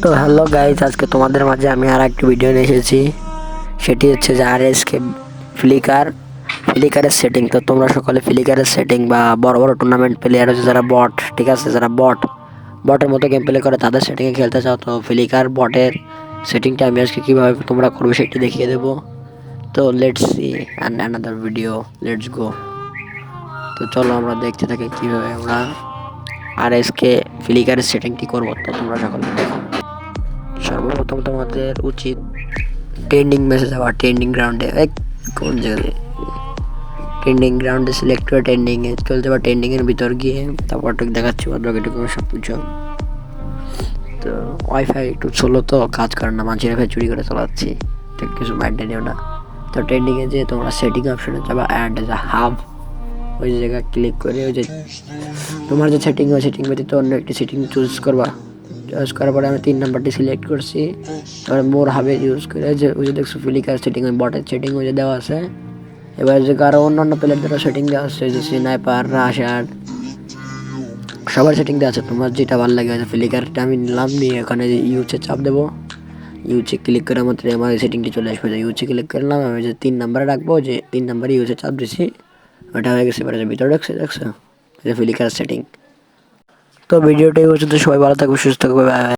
তো hello guys, আজকে তোমাদের মাঝে আমি আর একটা ভিডিও নিয়ে এসেছি। সেটি হচ্ছে যে আরএসকে ফ্লিকারের সেটিং। তো তোমরা সকলে ফ্লিকারের সেটিং বা বড় বড় টুর্নামেন্ট প্লেয়ার হচ্ছে যারা বট, ঠিক আছে, যারা বটের মতো গেম প্লে করে তাদের সেটিংয়ে খেলতে চাও, তো ফ্লিকার বটের সেটিংটা আমি আজকে কীভাবে তোমরা করবে সেটি দেখিয়ে দেবো। তো let's see and another video, let's go. তো চলো আমরা দেখতে থাকি কীভাবে আমরা আরএসকে ফ্লিকারের সেটিংটি করবো। তো তোমরা সকলে দেখো। সর্বপ্রথম তোমাদের উচিত ট্রেন্ডিং মেসেজ যাওয়া, ট্রেন্ডিং গ্রাউন্ডে, কোন জায়গায় ট্রেন্ডিং গ্রাউন্ডে সিলেক্ট করে ট্রেন্ডিংয়ে চলে যাবা। ট্রেন্ডিংয়ের ভিতর গিয়ে তারপর দেখাচ্ছি এটুকু সব কিছু। তো ওয়াইফাই একটু ছোলো তো কাজ করে না, মানুষের চুরি করে চালাচ্ছি, ঠিক কিছু মাইন্ডে নিও না। তো ট্রেন্ডিংয়ে যে তোমরা সেটিং অপশনে যাবা, অ্যান্ড যে হাব ওই জায়গায় ক্লিক করে ওই যে তোমার যে সেটিং হয় সেটিং ব্যতীত অন্য একটি সেটিং চুজ করবা। চয়েস করার পরে আমি 3 নাম্বারটি সিলেক্ট করছি। তারপরে মোর হাবে ইউজ করে যে ওই যে দেখছো ফ্লিকার সেটিং, ওই বটের সেটিং ওই যে দেওয়া আছে। এবার যে কারো অন্যান্য প্লেয়ারদেরও সেটিং দেওয়া আছে, যে স্নাইপার, রাশার, সবার সেটিং দেওয়া আছে। তোমার যেটা ভালো লাগে, ফ্লিকারটা আমি নিলাম, নিয়ে এখানে ইউজে চাপ দেবো। ইউজে ক্লিক করার মাত্র আমার সেটিংটি চলে আসবে। ইউজে ক্লিক করলাম, আমি যে 3 নাম্বারে রাখবো, যে 3 নাম্বারে ইউজে চাপ দিছি, ওটা হয়ে গেছে। এবারে ভিতরে দেখছো ফ্লিকার সেটিং। তো ভিডিওটাই হচ্ছে, তো সবাই ভালো থাকবে, সুস্থ থাকবে।